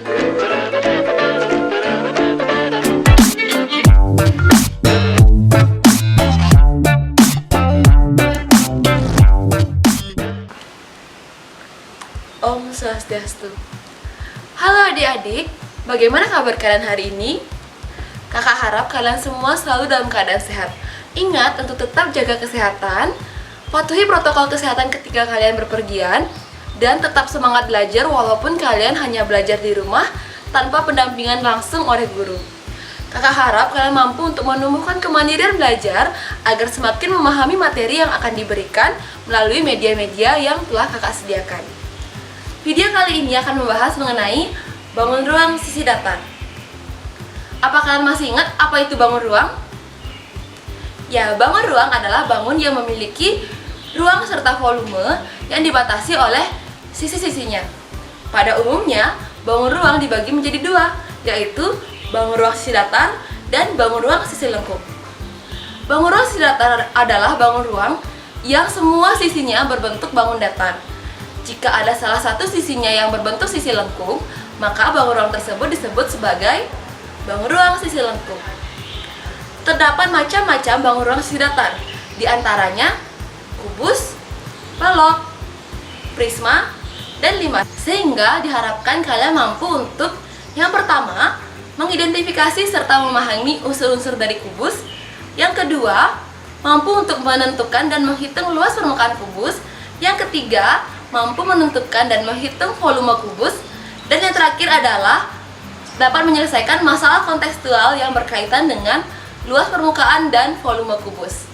Om Swastiastu. Halo adik-adik, bagaimana kabar kalian hari ini? Kakak harap kalian semua selalu dalam keadaan sehat. Ingat untuk tetap jaga kesehatan, patuhi protokol kesehatan ketika kalian berpergian, dan tetap semangat belajar walaupun kalian hanya belajar di rumah tanpa pendampingan langsung oleh guru. Kakak harap kalian mampu untuk menumbuhkan kemandirian belajar agar semakin memahami materi yang akan diberikan melalui media-media yang telah kakak sediakan. Video kali ini akan membahas mengenai bangun ruang sisi datar. Apa kalian masih ingat apa itu bangun ruang? Ya, bangun ruang adalah bangun yang memiliki ruang serta volume yang dibatasi oleh sisi-sisinya. Pada umumnya, bangun ruang dibagi menjadi dua, yaitu bangun ruang sisi datar dan bangun ruang sisi lengkung. Bangun ruang sisi datar adalah bangun ruang yang semua sisinya berbentuk bangun datar. Jika ada salah satu sisinya yang berbentuk sisi lengkung, maka bangun ruang tersebut disebut sebagai bangun ruang sisi lengkung. Terdapat macam-macam bangun ruang sisi datar, di antaranya kubus, pelok, prisma, dan limas. Sehingga diharapkan kalian mampu untuk yang pertama, mengidentifikasi serta memahami unsur-unsur dari kubus. Yang kedua, mampu untuk menentukan dan menghitung luas permukaan kubus. Yang ketiga, mampu menentukan dan menghitung volume kubus. Dan yang terakhir adalah dapat menyelesaikan masalah kontekstual yang berkaitan dengan luas permukaan dan volume kubus.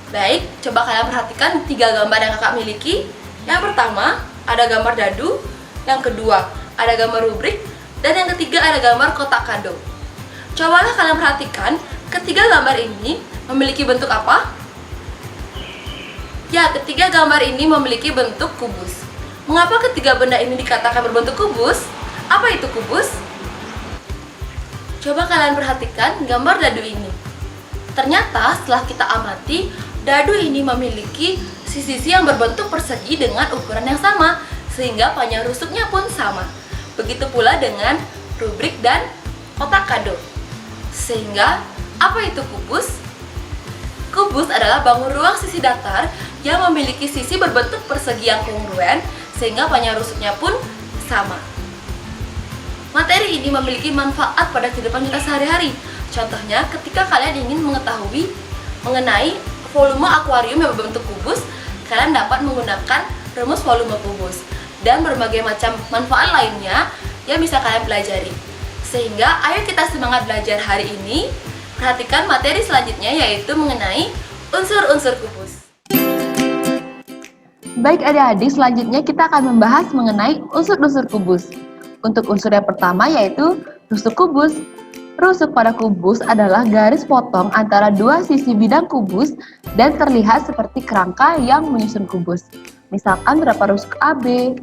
Baik, coba kalian perhatikan 3 gambar yang kakak miliki. Yang pertama, ada gambar dadu. Yang kedua, ada gambar rubrik. Dan yang ketiga, ada gambar kotak kado. Cobalah kalian perhatikan, ketiga gambar ini memiliki bentuk apa? Ya, ketiga gambar ini memiliki bentuk kubus. Mengapa ketiga benda ini dikatakan berbentuk kubus? Apa itu kubus? Coba kalian perhatikan gambar dadu ini. Ternyata setelah kita amati, dadu ini memiliki sisi-sisi yang berbentuk persegi dengan ukuran yang sama, sehingga panjang rusuknya pun sama. Begitu pula dengan rubrik dan kotak kado. Sehingga, apa itu kubus? Kubus adalah bangun ruang sisi datar yang memiliki sisi berbentuk persegi yang kongruen, sehingga panjang rusuknya pun sama. Materi ini memiliki manfaat pada kehidupan kita sehari-hari. Contohnya, ketika kalian ingin mengetahui mengenai volume akuarium yang berbentuk kubus, kalian dapat menggunakan rumus volume kubus dan berbagai macam manfaat lainnya yang bisa kalian pelajari. Sehingga, ayo kita semangat belajar hari ini. Perhatikan materi selanjutnya, yaitu mengenai unsur-unsur kubus. Baik adik-adik, selanjutnya kita akan membahas mengenai unsur-unsur kubus. Untuk unsur yang pertama yaitu rusuk kubus. Rusuk pada kubus adalah garis potong antara dua sisi bidang kubus dan terlihat seperti kerangka yang menyusun kubus. Misalkan terdapat rusuk AB,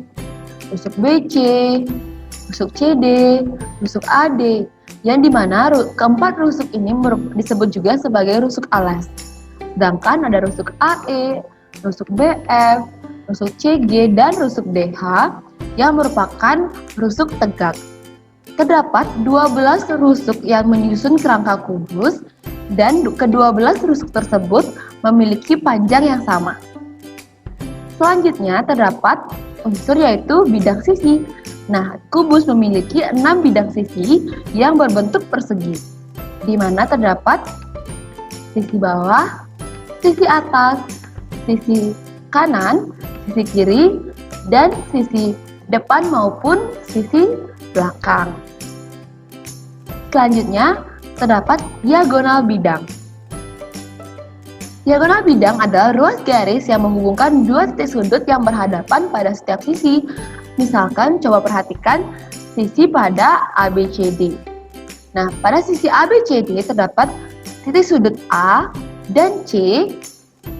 rusuk BC, rusuk CD, rusuk AD, yang dimana keempat rusuk ini disebut juga sebagai rusuk alas. Sedangkan ada rusuk AE, rusuk BF, rusuk CG, dan rusuk DH yang merupakan rusuk tegak. Terdapat 12 rusuk yang menyusun kerangka kubus dan ke-12 rusuk tersebut memiliki panjang yang sama. Selanjutnya terdapat unsur yaitu bidang sisi. Nah, kubus memiliki 6 bidang sisi yang berbentuk persegi, di mana terdapat sisi bawah, sisi atas, sisi kanan, sisi kiri, dan sisi depan maupun sisi belakang. Selanjutnya, terdapat diagonal bidang. Diagonal bidang adalah ruas garis yang menghubungkan dua titik sudut yang berhadapan pada setiap sisi. Misalkan, coba perhatikan sisi pada ABCD. Nah, pada sisi ABCD terdapat titik sudut A dan C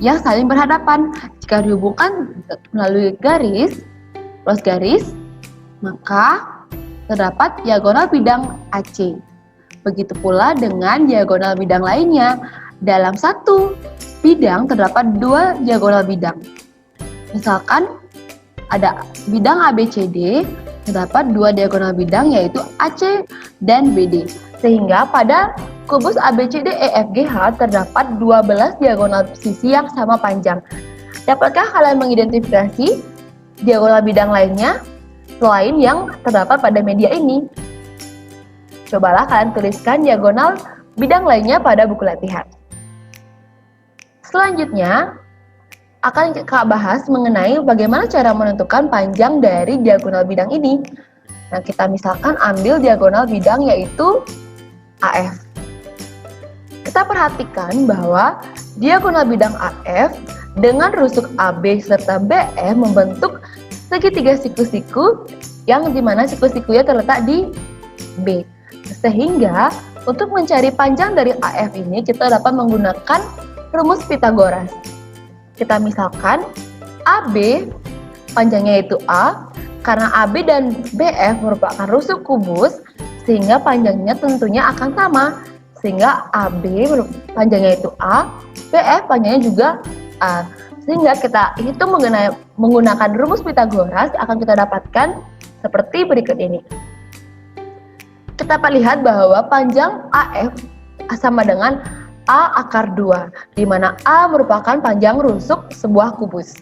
yang saling berhadapan. Jika dihubungkan melalui ruas garis, maka terdapat diagonal bidang AC. Begitu pula dengan diagonal bidang lainnya. Dalam satu bidang terdapat dua diagonal bidang. Misalkan ada bidang ABCD terdapat dua diagonal bidang yaitu AC dan BD. Sehingga pada kubus ABCDEFGH terdapat 12 diagonal sisi yang sama panjang. Dapatkah kalian mengidentifikasi diagonal bidang lainnya selain yang terdapat pada media ini? Cobalah kalian tuliskan diagonal bidang lainnya pada buku latihan. Selanjutnya, akan Kak bahas mengenai bagaimana cara menentukan panjang dari diagonal bidang ini. Nah, kita misalkan ambil diagonal bidang yaitu AF. Kita perhatikan bahwa diagonal bidang AF dengan rusuk AB serta BF membentuk segitiga siku-siku yang dimana siku-sikunya terletak di B. Sehingga untuk mencari panjang dari AF ini kita dapat menggunakan rumus Pythagoras. Kita misalkan AB panjangnya itu A, karena AB dan BF merupakan rusuk kubus sehingga panjangnya tentunya akan sama. Sehingga AB panjangnya itu A, BF panjangnya juga A. Sehingga kita hitung menggunakan rumus Pythagoras akan kita dapatkan seperti berikut ini. Kita lihat bahwa panjang AF sama dengan A akar 2, di mana A merupakan panjang rusuk sebuah kubus.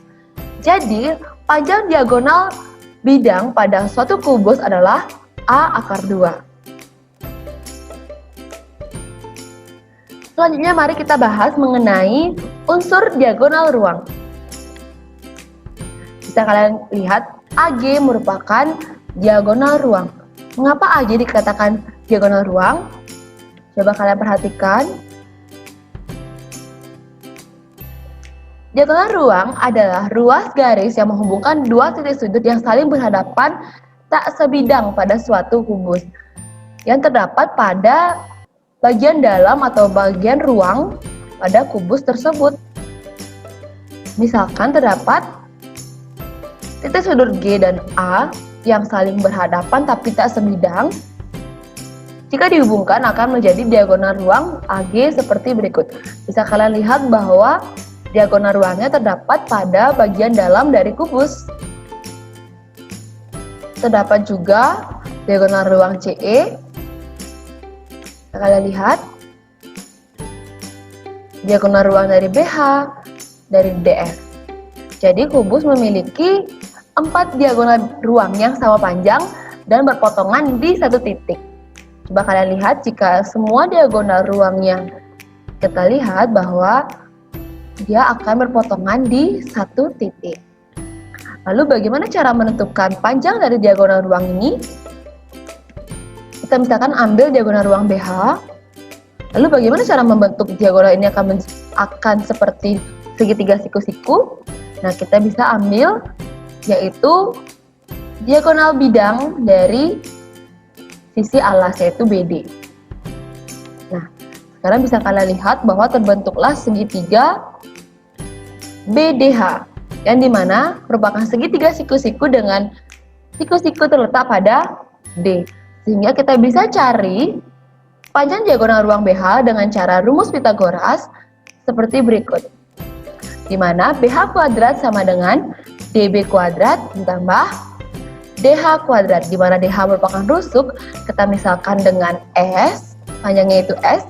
Jadi, panjang diagonal bidang pada suatu kubus adalah A akar 2. Selanjutnya mari kita bahas mengenai unsur diagonal ruang. Bisa kalian lihat AG merupakan diagonal ruang. Mengapa AG dikatakan diagonal ruang? Coba kalian perhatikan. Diagonal ruang adalah ruas garis yang menghubungkan dua titik sudut yang saling berhadapan tak sebidang pada suatu kubus yang terdapat pada bagian dalam atau bagian ruang pada kubus tersebut. Misalkan terdapat titik sudut G dan A yang saling berhadapan tapi tak sebidang. Jika dihubungkan akan menjadi diagonal ruang AG seperti berikut. Bisa kalian lihat bahwa diagonal ruangnya terdapat pada bagian dalam dari kubus. Terdapat juga diagonal ruang CE. Kalian lihat diagonal ruang dari BH, dari DF. Jadi kubus memiliki 4 diagonal ruang yang sama panjang dan berpotongan di satu titik. Coba kalian lihat jika semua diagonal ruangnya kita lihat bahwa dia akan berpotongan di satu titik. Lalu bagaimana cara menentukan panjang dari diagonal ruang ini? Kita misalkan ambil diagonal ruang BH. Lalu bagaimana cara membentuk diagonal ini akan seperti segitiga siku-siku? Nah, kita bisa ambil yaitu diagonal bidang dari sisi alas yaitu BD. Nah, sekarang bisa kalian lihat bahwa terbentuklah segitiga BDH yang dimana merupakan segitiga siku-siku dengan siku-siku terletak pada D. Sehingga kita bisa cari panjang diagonal ruang BH dengan cara rumus Pythagoras seperti berikut. Di mana BH kuadrat sama dengan DB kuadrat ditambah DH kuadrat, di mana DH merupakan rusuk, kita misalkan dengan S, panjangnya itu S,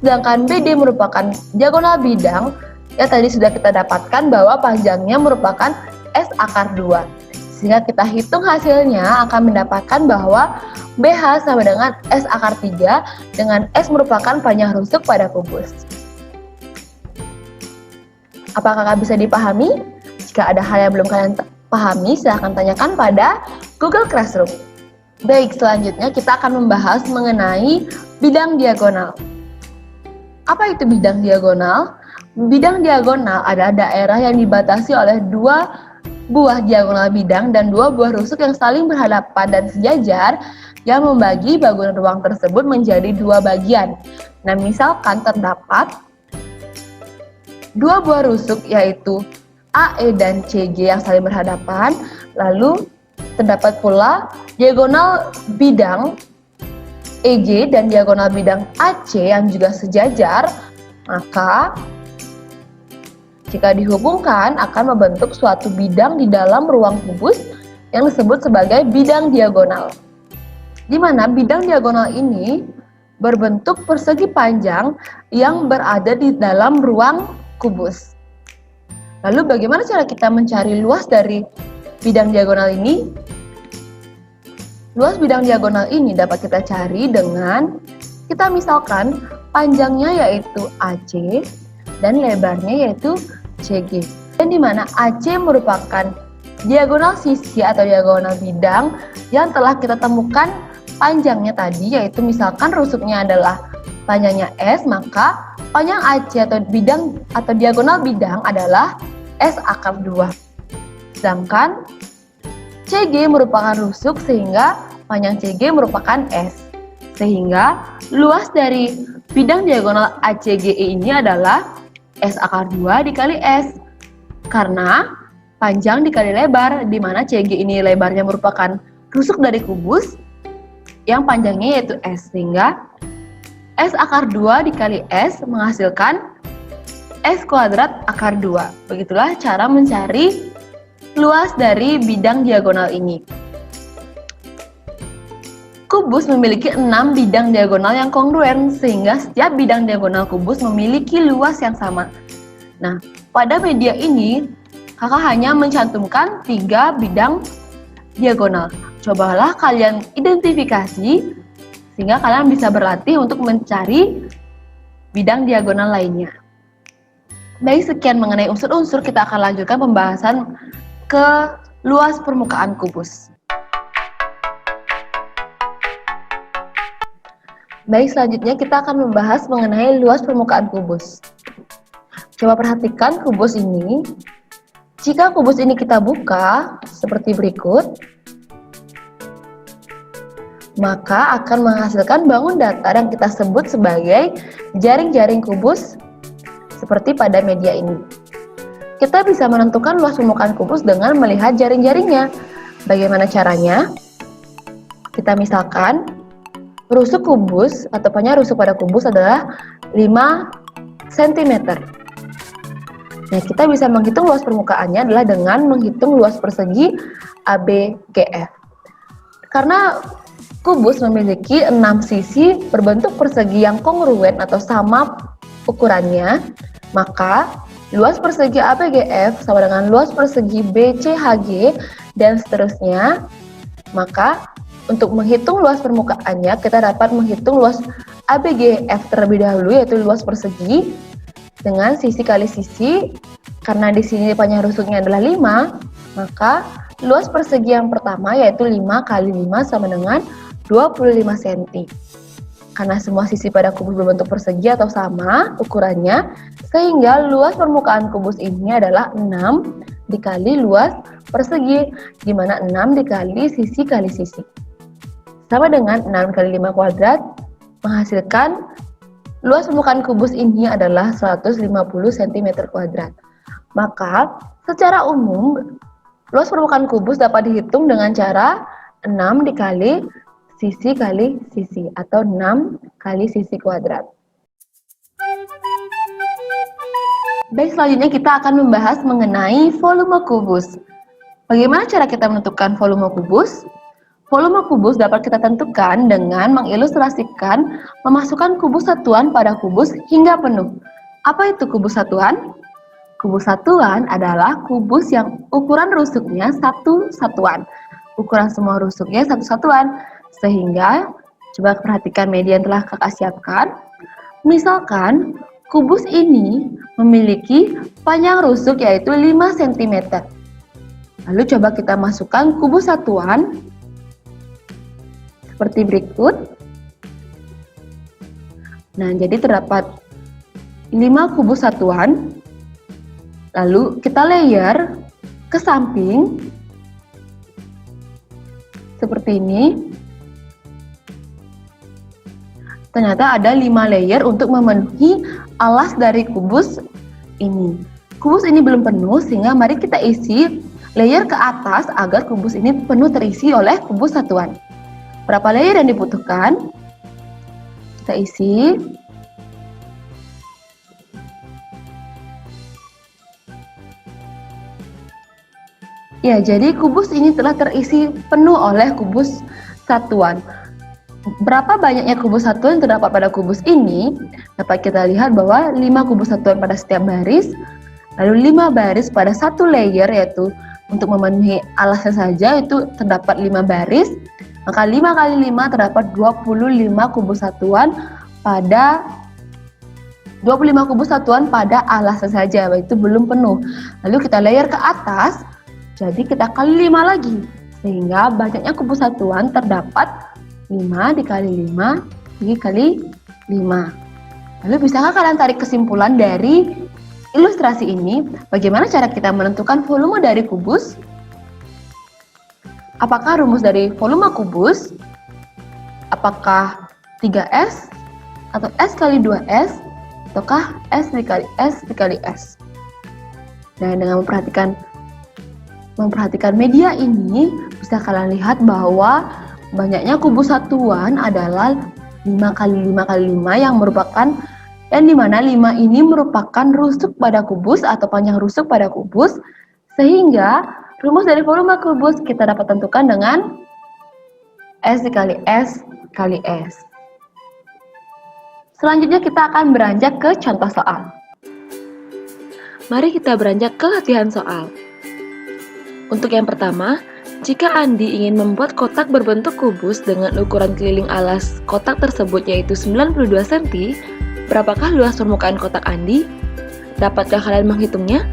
sedangkan BD merupakan diagonal bidang, yang tadi sudah kita dapatkan bahwa panjangnya merupakan S akar 2. Sehingga kita hitung hasilnya akan mendapatkan bahwa BH sama dengan S akar 3, dengan S merupakan panjang rusuk pada kubus. Apakah bisa dipahami? Jika ada hal yang belum kalian pahami, silahkan tanyakan pada Google Classroom. Baik, selanjutnya kita akan membahas mengenai bidang diagonal. Apa itu bidang diagonal? Bidang diagonal adalah daerah yang dibatasi oleh dua buah diagonal bidang dan dua buah rusuk yang saling berhadapan dan sejajar yang membagi bagian ruang tersebut menjadi dua bagian. Nah, misalkan terdapat dua buah rusuk yaitu AE dan CG yang saling berhadapan, lalu terdapat pula diagonal bidang EG dan diagonal bidang AC yang juga sejajar, maka jika dihubungkan akan membentuk suatu bidang di dalam ruang kubus yang disebut sebagai bidang diagonal. Di mana bidang diagonal ini berbentuk persegi panjang yang berada di dalam ruang kubus. Lalu bagaimana cara kita mencari luas dari bidang diagonal ini? Luas bidang diagonal ini dapat kita cari dengan kita misalkan panjangnya yaitu AC dan lebarnya yaitu CG. Dan di mana AC merupakan diagonal sisi atau diagonal bidang yang telah kita temukan panjangnya tadi, yaitu misalkan rusuknya adalah panjangnya S, maka panjang AC atau bidang atau diagonal bidang adalah S akar 2. Sedangkan CG merupakan rusuk sehingga panjang CG merupakan S. Sehingga luas dari bidang diagonal ACGE ini adalah S akar 2 dikali S. Karena panjang dikali lebar, di mana CG ini lebarnya merupakan rusuk dari kubus yang panjangnya yaitu S. Sehingga S akar 2 dikali S menghasilkan S kuadrat akar 2. Begitulah cara mencari luas dari bidang diagonal ini. Kubus memiliki 6 bidang diagonal yang kongruen, sehingga setiap bidang diagonal kubus memiliki luas yang sama. Nah, pada media ini, kakak hanya mencantumkan 3 bidang diagonal. Cobalah kalian identifikasi, sehingga kalian bisa berlatih untuk mencari bidang diagonal lainnya. Baik, sekian mengenai unsur-unsur, kita akan lanjutkan pembahasan ke luas permukaan kubus. Baik, selanjutnya kita akan membahas mengenai luas permukaan kubus. Coba perhatikan kubus ini. Jika kubus ini kita buka seperti berikut, maka akan menghasilkan bangun datar yang kita sebut sebagai jaring-jaring kubus seperti pada media ini. Kita bisa menentukan luas permukaan kubus dengan melihat jaring-jaringnya. Bagaimana caranya? Kita misalkan rusuk kubus atau panjang rusuk pada kubus adalah 5 cm. Nah, kita bisa menghitung luas permukaannya adalah dengan menghitung luas persegi ABGF. Karena kubus memiliki 6 sisi berbentuk persegi yang kongruen atau sama ukurannya, maka luas persegi ABGF sama dengan luas persegi BCHG dan seterusnya. Maka untuk menghitung luas permukaannya, kita dapat menghitung luas ABGF terlebih dahulu, yaitu luas persegi dengan sisi kali sisi. Karena di sini panjang rusuknya adalah 5, maka luas persegi yang pertama yaitu 5 kali 5 sama dengan 25 cm. Karena semua sisi pada kubus berbentuk persegi atau sama ukurannya, sehingga luas permukaan kubus ini adalah 6 dikali luas persegi, di mana 6 dikali sisi kali sisi. Sama dengan 6 kali 5 kuadrat, menghasilkan luas permukaan kubus ini adalah 150 cm kuadrat. Maka, secara umum, luas permukaan kubus dapat dihitung dengan cara 6 dikali sisi kali sisi atau 6 kali sisi kuadrat. Baik, selanjutnya kita akan membahas mengenai volume kubus. Bagaimana cara kita menentukan volume kubus? Volume kubus dapat kita tentukan dengan mengilustrasikan memasukkan kubus satuan pada kubus hingga penuh. Apa itu kubus satuan? Kubus satuan adalah kubus yang ukuran rusuknya satu satuan. Ukuran semua rusuknya satu satuan. Sehingga, coba perhatikan media yang telah kakak siapkan. Misalkan, kubus ini memiliki panjang rusuk yaitu 5 cm. Lalu coba kita masukkan kubus satuan seperti berikut. Nah, jadi terdapat 5 kubus satuan. Lalu kita layer ke samping seperti ini. Ternyata ada 5 layer untuk memenuhi alas dari kubus ini. Kubus ini belum penuh, sehingga mari kita isi layer ke atas agar kubus ini penuh terisi oleh kubus satuan. Berapa layer yang dibutuhkan? Kita isi. Ya, jadi kubus ini telah terisi penuh oleh kubus satuan. Berapa banyaknya kubus satuan yang terdapat pada kubus ini? Dapat kita lihat bahwa 5 kubus satuan pada setiap baris, lalu 5 baris pada satu layer, yaitu untuk memenuhi alasnya saja itu terdapat 5 baris. Maka 5 kali 5 terdapat 25 kubus satuan pada alasnya saja, itu belum penuh. Lalu kita layer ke atas, jadi kita kali 5 lagi, sehingga banyaknya kubus satuan terdapat 5 dikali 5 dikali 5. Lalu bisakah kalian tarik kesimpulan dari ilustrasi ini? Bagaimana cara kita menentukan volume dari kubus? Apakah rumus dari volume kubus? Apakah 3S atau S kali 2S? Ataukah S dikali S dikali S? Nah, dengan memperhatikan media ini, bisa kalian lihat bahwa banyaknya kubus satuan adalah 5 kali 5 kali 5 yang dimana 5 ini merupakan rusuk pada kubus atau panjang rusuk pada kubus, sehingga rumus dari volume kubus kita dapat tentukan dengan S dikali S kali S. Selanjutnya kita akan beranjak ke contoh soal. Mari kita beranjak ke latihan soal. Untuk yang pertama, jika Andi ingin membuat kotak berbentuk kubus dengan ukuran keliling alas kotak tersebut yaitu 92 cm, berapakah luas permukaan kotak Andi? Dapatkah kalian menghitungnya?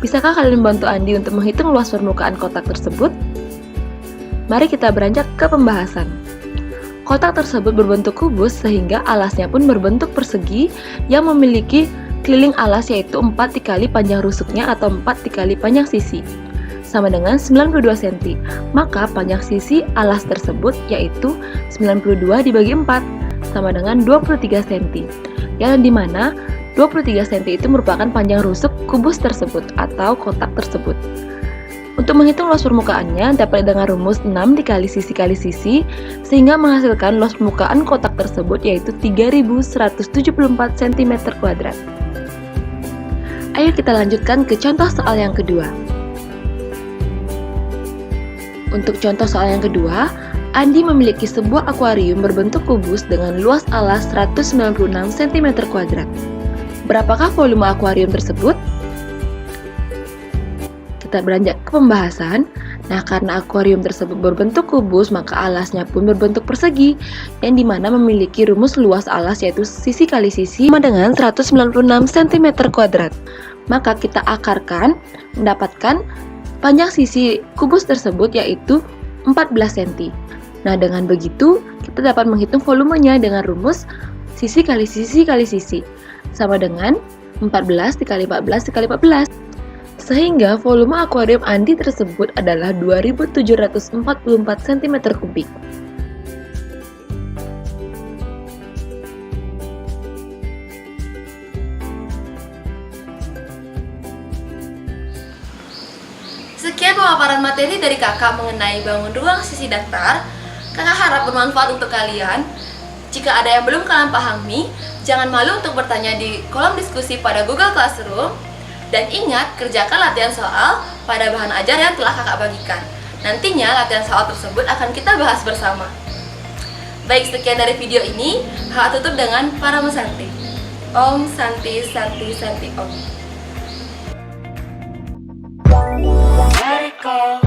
Bisakah kalian membantu Andi untuk menghitung luas permukaan kotak tersebut? Mari kita beranjak ke pembahasan. Kotak tersebut berbentuk kubus sehingga alasnya pun berbentuk persegi yang memiliki keliling alas yaitu 4 dikali panjang rusuknya atau 4 dikali panjang sisi, sama dengan 92 cm. Maka panjang sisi alas tersebut yaitu 92 dibagi 4, sama dengan 23 cm. Yang dimana 23 cm itu merupakan panjang rusuk kubus tersebut atau kotak tersebut. Untuk menghitung luas permukaannya dapat dengan rumus 6 dikali sisi sehingga menghasilkan luas permukaan kotak tersebut yaitu 3174 cm². Ayo kita lanjutkan ke contoh soal yang kedua. Untuk contoh soal yang kedua, Andi memiliki sebuah akuarium berbentuk kubus dengan luas alas 196 cm². Berapakah volume akuarium tersebut? Kita beranjak ke pembahasan. Nah, karena akuarium tersebut berbentuk kubus, maka alasnya pun berbentuk persegi, yang dimana memiliki rumus luas alas yaitu sisi kali sisi sama dengan 196 cm². Maka kita akarkan, mendapatkan panjang sisi kubus tersebut yaitu 14 cm. Nah, dengan begitu kita dapat menghitung volumenya dengan rumus sisi kali sisi kali sisi, sama dengan 14 dikali 14 dikali 14. Sehingga volume akuarium Andi tersebut adalah 2744 cm3. Sekian pemaparan materi dari kakak mengenai bangun ruang sisi datar. Kakak harap bermanfaat untuk kalian. Jika ada yang belum kalian pahami, jangan malu untuk bertanya di kolom diskusi pada Google Classroom. Dan ingat, kerjakan latihan soal pada bahan ajar yang telah kakak bagikan. Nantinya latihan soal tersebut akan kita bahas bersama. Baik, sekian dari video ini. Kakak tutup dengan Parama Santi. Om Santi Santi Santi Om. Let it go.